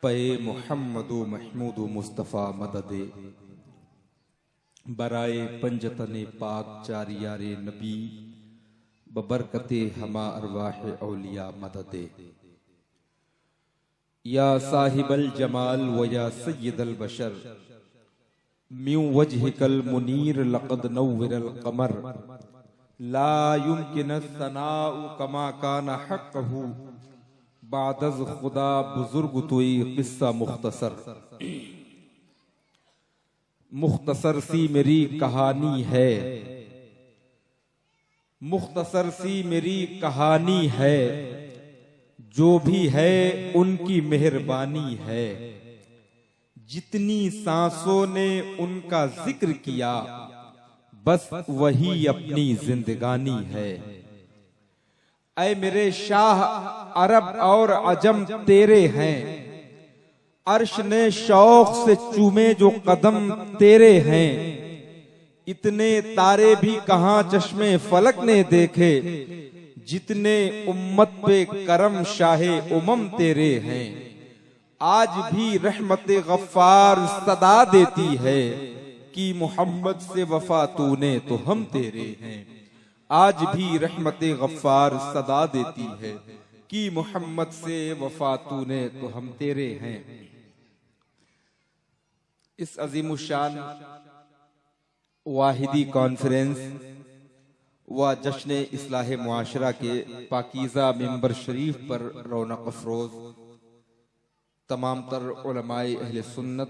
پے محمد و محمود و مصطفیٰ مدد برائے پنجتن پاک چاریار نبی ببرکت ہما ارواح اولیاء مدد یا صاحب الجمال و یا سید البشر من وجهك المنیر لقد نور القمر لا يمكن الثناء كما كان حقه بعد از خدا بزرگ توئی قصہ مختصر سی میری کہانی ہے، مختصر سی میری کہانی ہے، جو بھی ہے ان کی مہربانی ہے، جتنی سانسوں نے ان کا ذکر کیا بس وہی اپنی زندگانی ہے۔ اے میرے شاہ عرب اور عجم تیرے ہیں، عرش نے شوق سے چومے جو قدم تیرے ہیں، اتنے تارے بھی کہاں چشمے فلک نے دیکھے، جتنے امت پہ کرم شاہ امم تیرے ہیں۔ آج بھی رحمت غفار صدا دیتی ہے کہ محمد سے وفا تو نے تو ہم تیرے ہیں۔ آج بھی رحمت غفار صدا دیتی ہے کہ محمد سے وفا تو نے تو ہم تیرے ہیں۔ اس عظیم الشان واحدی کانفرنس و جشن اصلاح معاشرہ کے پاکیزہ ممبر شریف پر رونق افروز تمام تر علماء اہل سنت،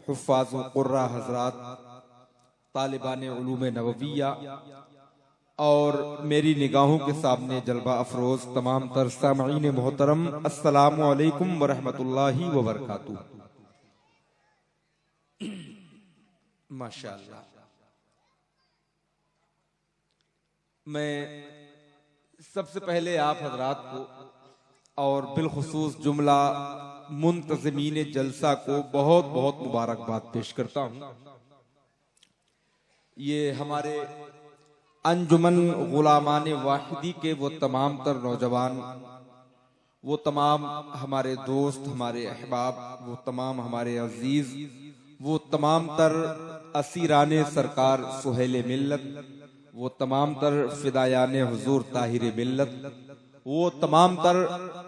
حفاظ و قرہ حضرات، طالبان علوم نبویہ اور میری نگاہوں کے سامنے جلوہ افروز تمام تر سامعین محترم، السلام علیکم ورحمۃ اللہ وبرکاتہ۔ ماشاءاللہ، میں سب سے پہلے آپ حضرات کو اور بالخصوص جملہ منتظمین جلسہ کو بہت بہت مبارکباد پیش کرتا ہوں۔ یہ ہمارے انجمن غلامان واحدی کے وہ تمام تر نوجوان، وہ تمام ہمارے دوست، ہمارے احباب، وہ تمام ہمارے عزیز، وہ تمام تر اسیران سرکار سہیل ملت، وہ تمام تر فدایان حضور طاہر ملت، وہ تمام تر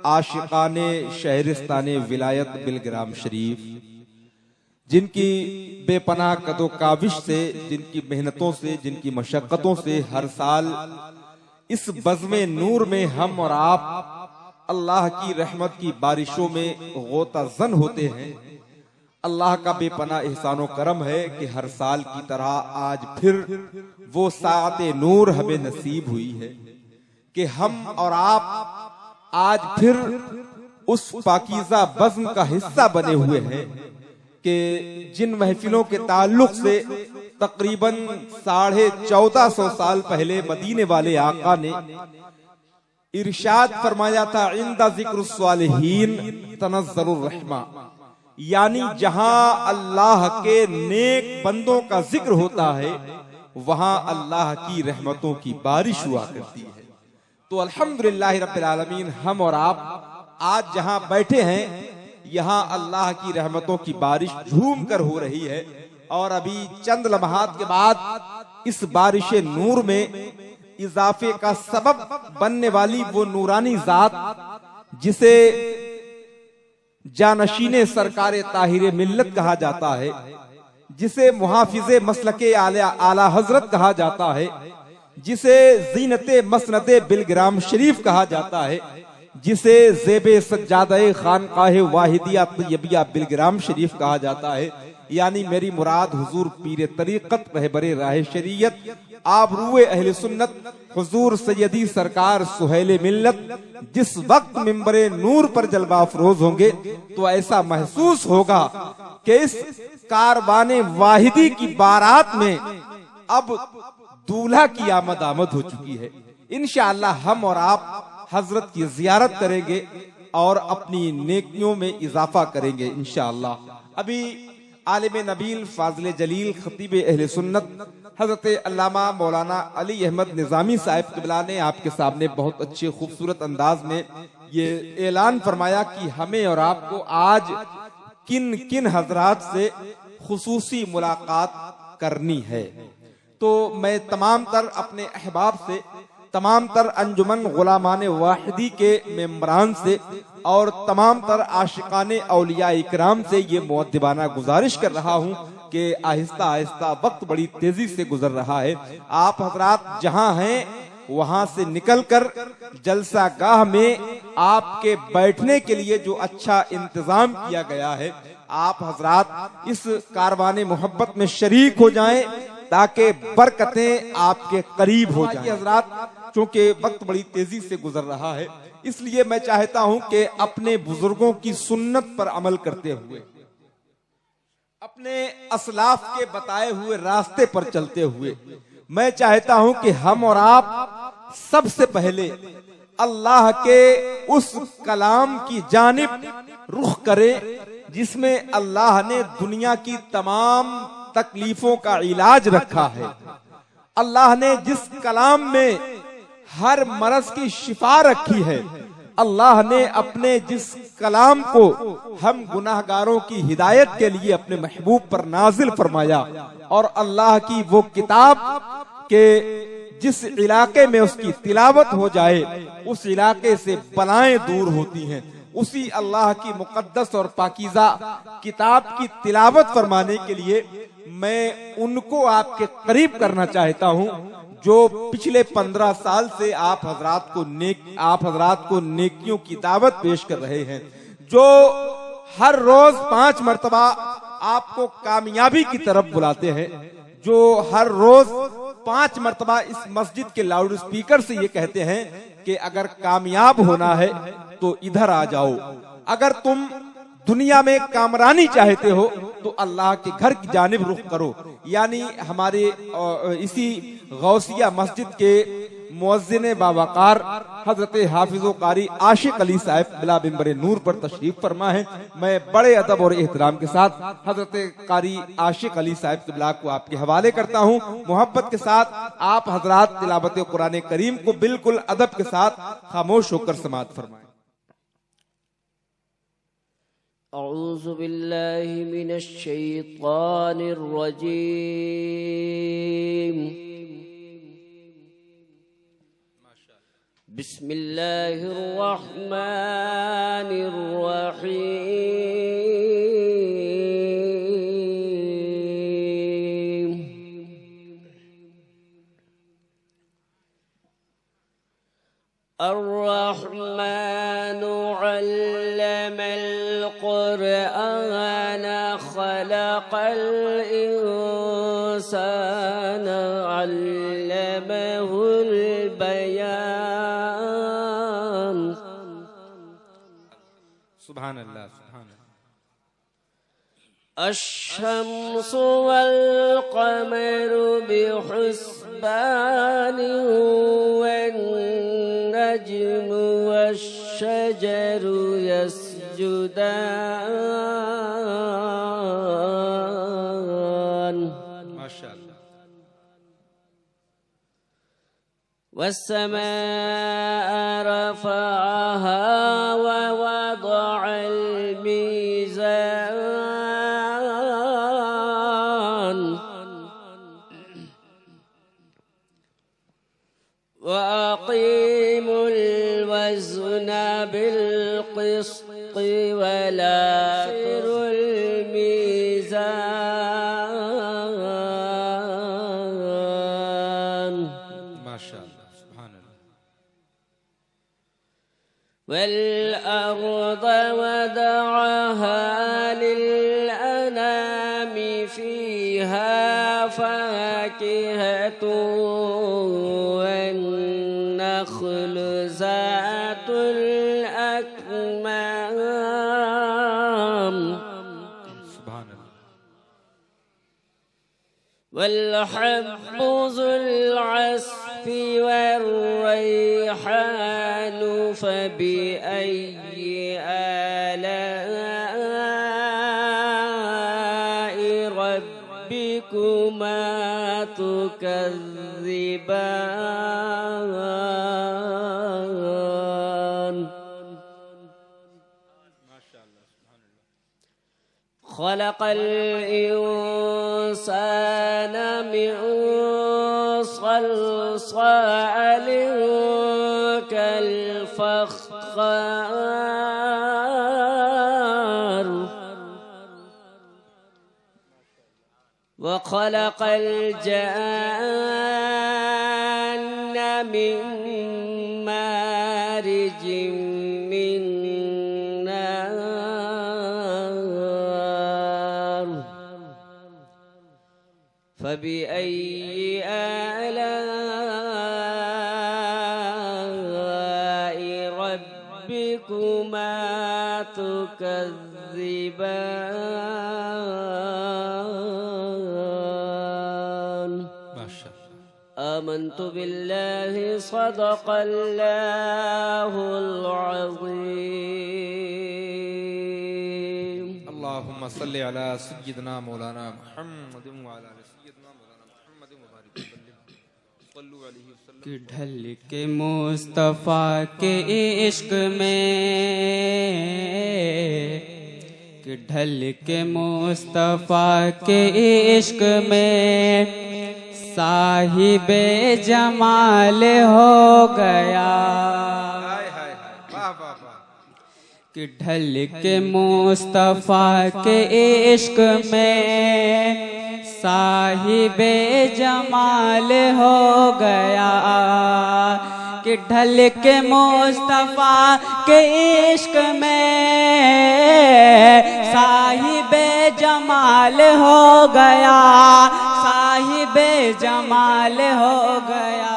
عاشقان شہرستان ولایت بلگرام شریف، جن کی بے پناہ قد و کاوش سے، جن کی محنتوں سے، جن کی مشقتوں سے ہر سال اس بزم نور میں ہم اور آپ اللہ کی رحمت کی بارشوں میں غوطہ زن ہوتے ہیں۔ اللہ کا بے پناہ احسان و کرم ہے کہ ہر سال کی طرح آج پھر وہ ساعت نور ہمیں نصیب ہوئی ہے کہ ہم اور آپ آج پھر اس پاکیزہ بزم کا حصہ بنے ہوئے ہیں کہ جن محفلوں کے تعلق سے تقریباً 1450 سال پہلے مدینے والے آقا نے ارشاد فرمایا تھا، عند ذکر الصالحین تنزل الرحمہ، یعنی جہاں اللہ کے نیک بندوں کا ذکر ہوتا ہے وہاں اللہ کی رحمتوں کی بارش ہوا کرتی ہے۔ تو الحمدللہ رب العالمین، ہم اور آپ آج جہاں بیٹھے ہیں یہاں اللہ کی رحمتوں کی بارش جھوم کر ہو رہی ہے، اور ابھی چند لمحات کے بعد اس بارش نور میں اضافے کا سبب بننے والی وہ نورانی ذات جسے جانشین سرکار طاہر ملت کہا جاتا ہے، جسے محافظ مسلک اعلی حضرت کہا جاتا ہے، جسے زینت مسند بلگرام شریف کہا جاتا ہے، جسے زیب سجادہ خانقاہ واحدیہ طیبیہ بلگرام شریف کہا جاتا ہے، یعنی میری مراد حضور پیر طریقت رہبر راہ شریعت آبرو اہل سنت حضور سیدی سرکار سہیل ملت جس وقت ممبر نور پر جلوہ افروز ہوں گے تو ایسا محسوس ہوگا کہ اس کاروان واحدی کی بارات میں اب دولہا کی آمد ہو چکی ہے۔ انشاءاللہ ہم اور آپ حضرت کی زیارت کریں گے اور اپنی نیکیوں میں اضافہ کریں گے انشاءاللہ۔ ابھی عالم نبیل فاضل جلیل خطیب اہل سنت حضرت علامہ مولانا علی احمد نظامی صاحب قبلہ نے آپ کے سامنے بہت اچھے خوبصورت انداز میں یہ اعلان فرمایا کہ ہمیں اور آپ کو آج کن کن حضرات سے خصوصی ملاقات کرنی ہے۔ تو میں تمام تر اپنے احباب سے، تمام تر انجمن غلامان واحدی کے ممبران سے اور تمام تر عاشقان اولیاء اکرام سے یہ مؤدبانہ گزارش کر رہا ہوں کہ آہستہ آہستہ وقت بڑی تیزی سے گزر رہا ہے، آپ حضرات جہاں ہیں وہاں سے نکل کر جلسہ گاہ میں آپ کے بیٹھنے کے لیے جو اچھا انتظام کیا گیا ہے، آپ حضرات اس کاروان محبت میں شریک ہو جائیں تاکہ برکتیں آپ کے قریب ہو جائیں۔ حضرات چونکہ وقت بڑی تیزی سے گزر رہا ہے، اس لیے میں چاہتا ہوں کہ اپنے بزرگوں کی سنت پر عمل کرتے ہوئے، اپنے اسلاف کے بتائے ہوئے راستے پر چلتے ہوئے، میں چاہتا ہوں کہ ہم اور آپ سب سے پہلے اللہ کے اس کلام کی جانب رخ کریں جس میں اللہ نے دنیا کی تمام تکلیفوں کا علاج رکھا ہے، اللہ نے جس کلام میں ہر مرض کی شفا رکھی ہے، اللہ نے اپنے جس کلام کو ہم گناہگاروں کی ہدایت کے لیے اپنے محبوب پر نازل فرمایا، اور اللہ کی وہ کتاب کہ جس علاقے میں اس کی تلاوت ہو جائے اس علاقے سے بلائیں دور ہوتی ہیں، اسی اللہ کی مقدس اور پاکیزہ کتاب کی تلاوت فرمانے کے لیے میں ان کو آپ کے قریب کرنا چاہتا ہوں جو پچھلے 15 سال سے آپ حضرات کو نیکیوں کی دعوت پیش کر رہے ہیں، جو ہر روز 5 مرتبہ آپ کو کامیابی کی طرف بلاتے ہیں، جو ہر روز 5 مرتبہ اس مسجد کے لاؤڈ اسپیکر سے یہ کہتے ہیں کہ اگر کامیاب ہونا ہے تو ادھر آ جاؤ، اگر تم دنیا میں کامرانی چاہتے ہو تو اللہ کے گھر کی جانب رخ کرو۔ یعنی ہمارے اسی غوثیہ مسجد کے مؤذن باوقار حضرت حافظ و قاری عاشق علی صاحب بلا منبر نور پر تشریف فرما ہے۔ میں بڑے ادب اور احترام کے ساتھ حضرت قاری عاشق علی صاحب قبلہ کو آپ کے حوالے کرتا ہوں، محبت کے ساتھ آپ حضرات تلاوت قرآن کریم کو بالکل ادب کے ساتھ خاموش ہو کر سماعت فرمائیں۔ اعوذ باللہ من الشیطان الرجیم، بسم اللہ الرحمن الرحیم، الرحمن علم القرآن خلق الإنسان علمه البيان، سبحان اللہ سبحان اللہ۔ الشمس والقمر بحسبان والنجم والشجر يسجدان، ماشاء اللہ۔ والسماء رفعها ووضع الميزان، وأقيموا الوزن بالقسط ولا تخسروا الميزان، ماشاء اللہ سبحان اللہ۔ والأرض وضعها للأنام فيها فاكهة والنخل ذات الأكمام، سبحان اللہ۔ والحب ذو العصف والريحان فبأي آلاء تكذبان خلق الإنسان من صلصال كالفخار وخلق الجان من مارج من نار فبأي آلاء ربكما تكذبان آمنت بالله صدق الله العظيم اللهم صل على سيدنا مولانا محمد وعلى آل سيدنا مولانا محمد وبارك وسلم صلوا عليه وسلم کہ ڈھل کے مصطفیٰ کے عشق میں کہ ڈھل کے مصطفیٰ کے عشق میں صاحب جمال ہو گیا کہ ڈھل کے مصطفیٰ کے عشق میں صاحب جمال ہو گیا کہ ڈھل کے مصطفیٰ کے عشق میں صاحب جمال ہو گیا صاحب جمال ہو گیا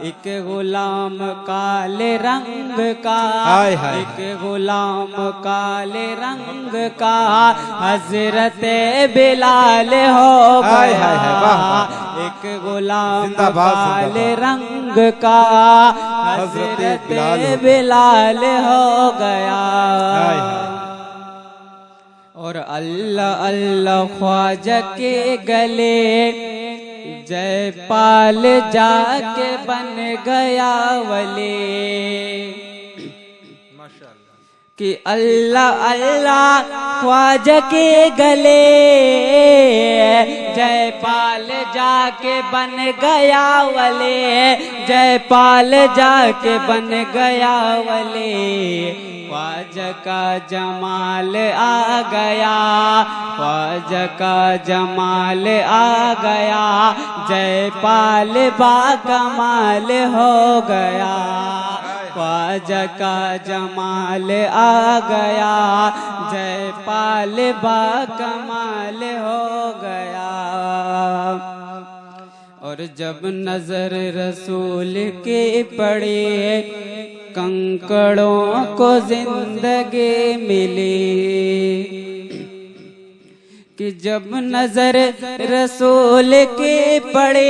ایک غلام کالے رنگ کا ایک غلام کالے رنگ کا حضرت بلال ہو گیا ایک غلام کالے رنگ کا حضرت بلال ہو گیا اور اللہ اللہ خواجہ کے گلے جے پال جا کے بن گیا ولی کہ اللہ اللہ خواجہ کے گلے جے پال جا کے بن گیا ولی جے پال جا کے بن گیا ولی خواجہ کا جمال آ گیا خواجہ کا جمال آ گیا جے پال با کمال ہو گیا خواجہ کا جمال آ گیا جے پال با کمال ہو گیا اور جب نظر رسول کی پڑی کنکڑوں کو زندگی ملی کہ جب نظر رسول کی پڑی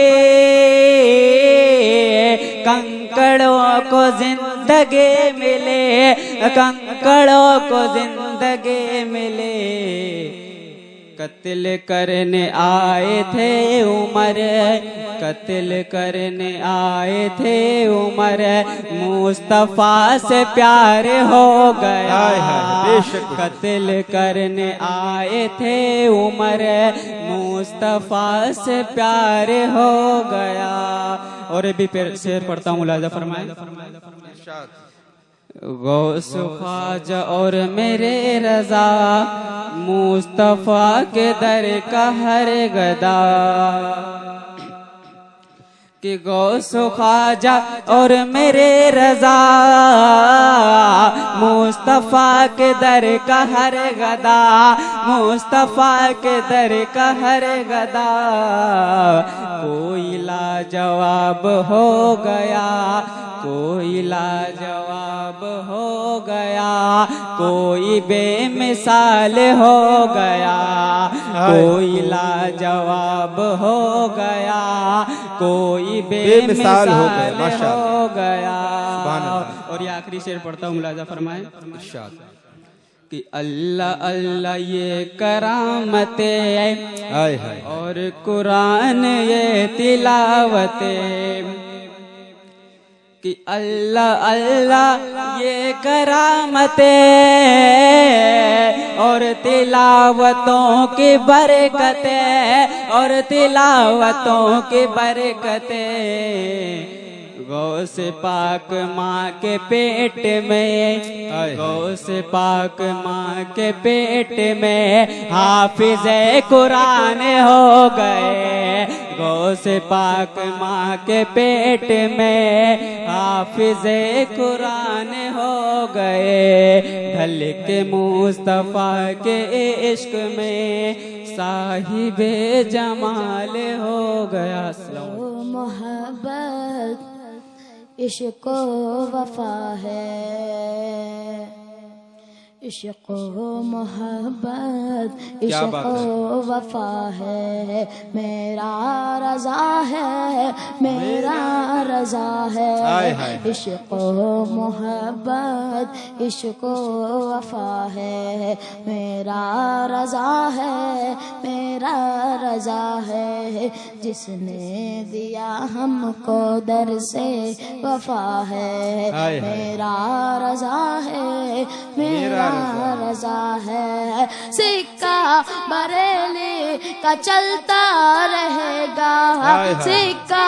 کنکڑوں کو زندگی ملے کنکڑوں کو زندگی ملے قتل کرنے آئے تھے عمر قتل کرنے آئے تھے عمر مصطفیٰ سے پیار ہو گیا قتل کرنے آئے تھے عمر مصطفیٰ سے پیار ہو گیا اور بھی پھر شعر پڑھتا ہوں ملاحظہ فرمائیں غوث خواجہ اور میرے رضا مصطفیٰ کے در کا ہر گدا کہ غوث خواجہ اور میرے رضا مصطفیٰ کے در کا ہر گدا مصطفیٰ کے در کا ہر گدا کوئی لاجواب ہو گیا کوئی لاجواب ہو گیا کوئی بے مثال ہو گیا کوئی لاجواب ہو گیا کوئی بے مثال ہو گیا اور یہ آخری شعر پڑھتا ہوں ملاحظہ فرمائیں کہ اللہ اللہ یہ کرامتیں ہائے ہائے اور قرآن یہ تلاوتیں، کہ اللہ اللہ یہ کرامتیں اور تلاوتوں کی برکتیں، اور تلاوتوں کی برکتیں، غوث پاک ماں کے پیٹ میں، غوث پاک ماں کے پیٹ میں حافظ قرآن ہو گئے، غوث پاک ماں کے پیٹ میں حافظ قرآن ہو گئے، ڈھل کے مصطفیٰ کے عشق میں صاحب جمال ہو گیا۔ محبت عشق و وفا ہے، عشق و محبت عشق و وفا ہے، میرا رضا ہے میرا رضا ہے، عشق و محبت عشق و وفا ہے، میرا رضا ہے میرا رضا ہے، جس نے دیا ہم کو در سے وفا ہے، میرا رضا ہے میرا رضا ہے، سکہ بریلی کا چلتا رہے گا، سکہ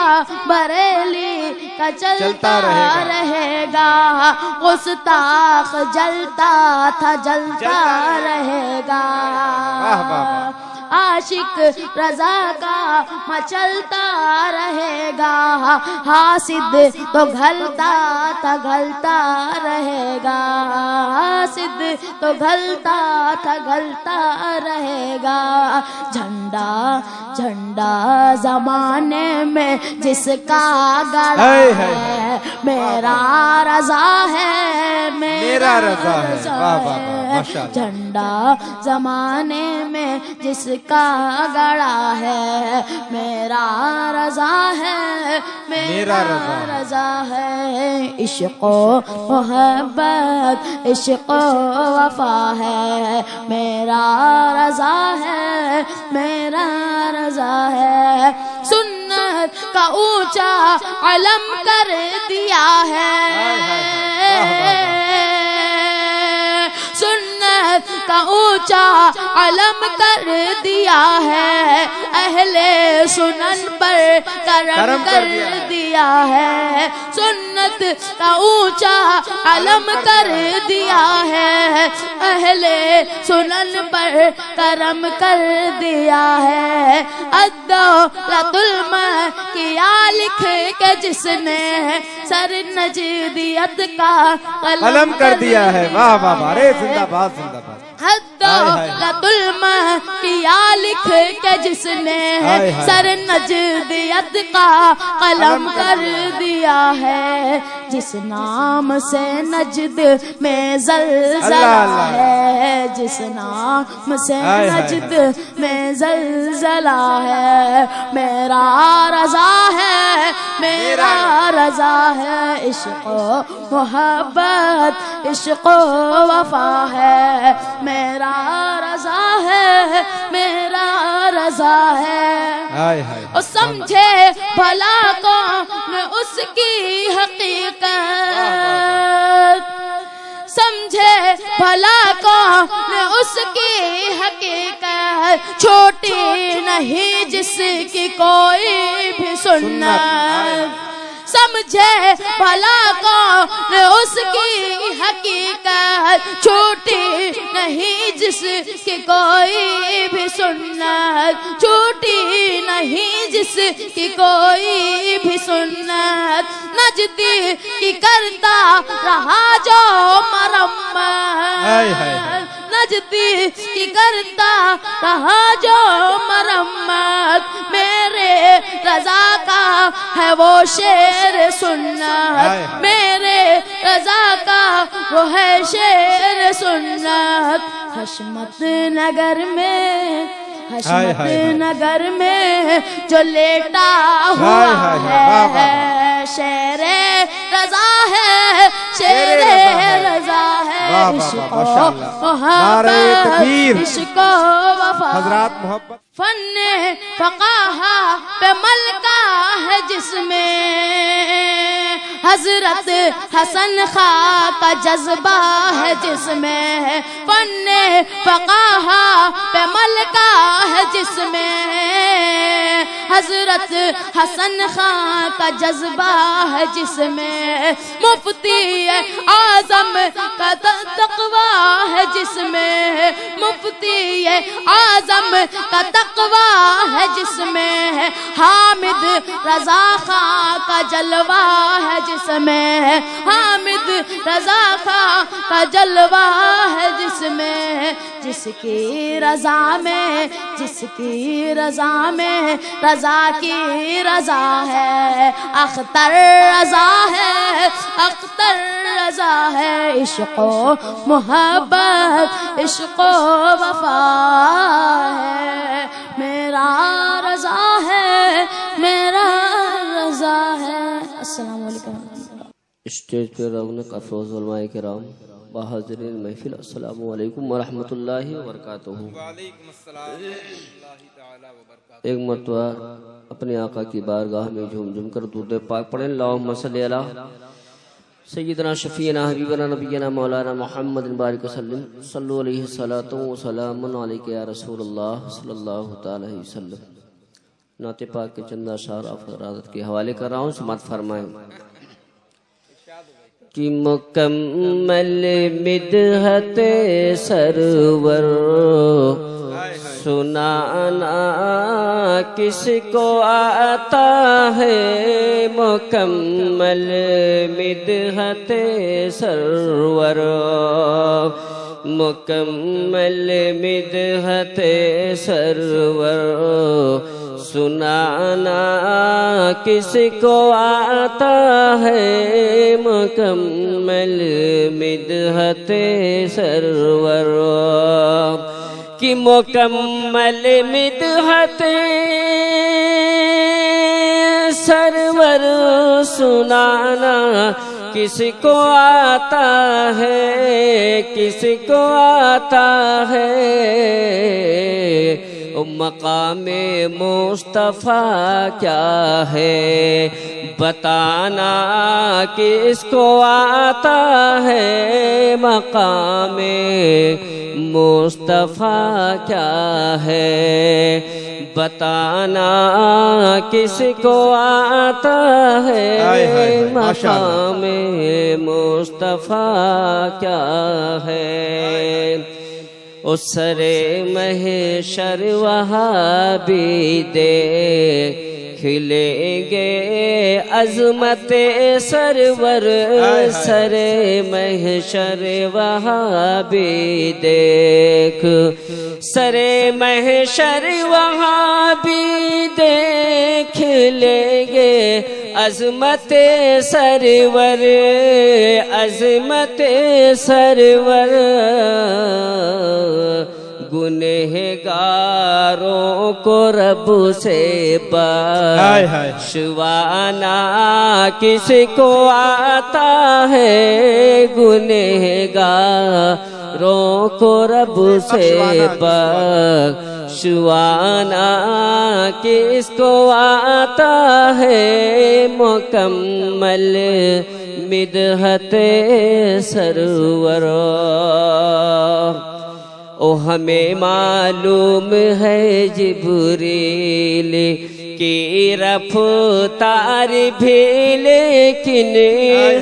بریلی کا چلتا رہے گا، گستاخ جلتا تھا جلتا رہے گا، عاشق رضا کا مچلتا رہے گا، حاسد تو گھلتا تھا گھلتا رہے گا، حاسد تو گھلتا تھا گھلتا رہے گا، جھنڈا جھنڈا زمانے میں جس کا گڑا ہے، میرا رضا ہے میرا رضا ہے، جھنڈا زمانے میں جس کا گڑا ہے، میرا رضا ہے میرا رضا ہے، عشق و محبت عشق و وفا ہے، میرا رضا ہے میرا رضا ہے، سنت کا اونچا علم کر دیا ہے، سنت کا اونچا علم کر دیا ہے، اہل سنن پر کرم کر دیا ہے، سنت کا اونچا علم کر دیا ہے، اہل سنن پر کرم کر دیا ہے، الدولت المکیہ لکھ کے جس نے سر نجدیت کا قلم کر دیا ہے، واہ واہ واہ، ارے زندہ باد زندہ باد، الدولت المکیہ لکھ کے جس نے سر نجدیت کا قلم کر دیا ہے، جس نام سے نجد میں زلزلہ ہے، جس نام سے نجد میں زلزلہ ہے، میرا رضا ہے میرا رضا ہے، عشق و محبت عشق و وفا ہے، میرا رضا ہے میرا رضا ہے، اور سمجھے بھلا کون اس کی حقیقت، سمجھے بھلا کون اس کی حقیقت، چھوٹی نہیں جس کی کوئی بھی سنت، سمجھے بھلا کون اس کی حقیقت، چھوٹی نہیں جس کی کوئی بھی سنت، چھوٹی نہیں جس کی کوئی بھی سنت، نجدی کی کرتا رہا جو مرمت، نجدی کی کرتا رہا جو مرمت، میرے رضا کا ہے وہ شعر سنت، میرے رضا کا وہ ہے شعر سنت، حشمت نگر میں حشمت نگر میں جو لیٹا ہوا ہے شیر رضا ہے، شیر رضا ہے، عشق و محبت، عشق و وفا، حضرات محبت فن فقاہا پہ ملکہ ہے جس میں حضرت حسن خاں کا جذبہ ہے جس میں، فن فقاہا پہ ملکہ ہے جس میں حضرت حسن خاں کا جذبہ ہے جس میں، مفتی اعظم کا تقویٰ ہے جس میں، مفتی اعظم کا تقویٰ ہے جس میں، حامد رضا خاں کا جلوہ ہے جس میں، حامد رضا خاں کا جلوہ ہے جس میں، جس کی رضا میں، جس کی رضا میں رضا کی رضا ہے، اختر رضا ہے، اختر رضا ہے، عشق و محبت، عشق و وفا ہے، میرا رضا ہے، میرا رضا ہے۔ السلام علیکم۔ اسٹیج پہ رونق افروز علماء کرام، بحاضرین محفل، السلام علیکم ورحمۃ اللہ وبرکاتہ۔ وعلیکم السلام ورحمۃ اللہ تعالی وبرکاتہ۔ ایک مرتبہ اپنے آقا کی بارگاہ میں جھوم جھوم کر درود پاک پڑھیں، اللہم صلی علی سیدنا شفیعنا حبیبنا نبینا مولانا محمد بارک وسلم، صلو علیہ الصلاۃ والسلام علیک یا رسول اللہ صلی اللہ تعالی علیہ وسلم۔ نعت پاک کے چند اشعار افرادت کے حوالے کر رہا ہوں، سماعت فرمائیں۔ کہ مکمل مدحت سرور سنانا کس کو آتا ہے، مکمل مدحت سرور، مکمل مدحت سرور سنانا کس کو آتا ہے، مکمل مدحت سرور، کہ مکمل مدحت سرور سنانا کس کو آتا ہے، کس کو آتا ہے، مقام مصطفیٰ کیا ہے، بتانا کس کو آتا ہے، مقام مصطفیٰ کیا ہے، بتانا کس کو آتا ہے، مقام مصطفیٰ کیا ہے۔ اس سر محشر وہاں بھی دیکھ لیں گے عظمت سرور، سر محشر وہاں بھی دیکھ، سر محشر وہاں بھی دیکھ لیں گے عظمت سرور، عظمت سرور، گنہگاروں کو رب سے بخشوانا کس کو آتا ہے، گنہگاروں کو رب سے بخشوانا کس کو آتا ہے، مکمل مدحت سرور۔ او ہمیں معلوم ہے جبریل کی رفتار بھی، لیکن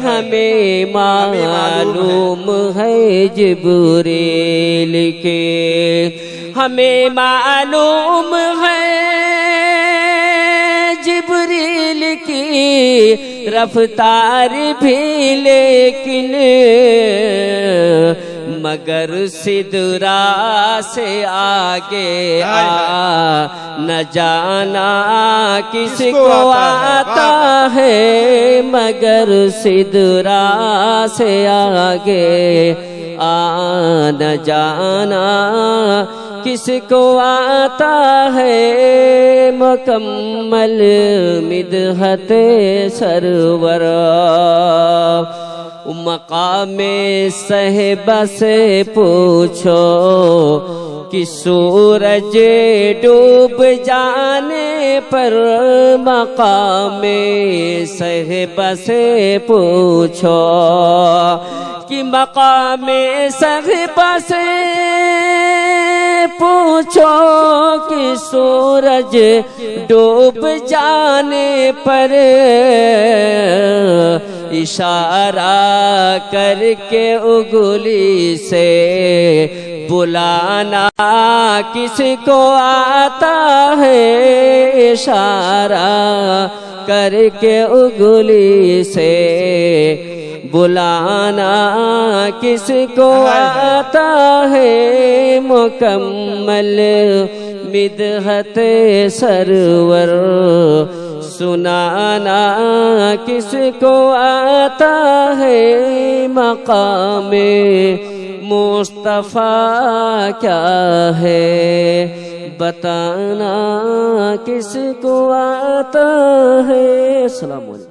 ہمیں معلوم ہے جبریل کی، ہمیں معلوم ہے جبریل کی رفتار بھی، لیکن مگر سدرا سے آگے نہ جانا کس کو آتا ہے، مگر سدرا سے آگے نہ جانا کس کو آتا ہے مکمل مدحت سرور مقام صحبہ سے پوچھو کہ سورج ڈوب جانے پر مقام صحبہ سے پوچھو کہ مقام صحبہ سے پوچھو کہ سورج ڈوب جانے پر اشارہ کر کے انگلی سے بلانا کس کو آتا ہے اشارہ کر کے انگلی سے بلانا کس کو آتا ہے مکمل مدحت سرور سنانا کس کو آتا ہے مقام مصطفیٰ کیا ہے بتانا کس کو آتا ہے. السلام علیکم.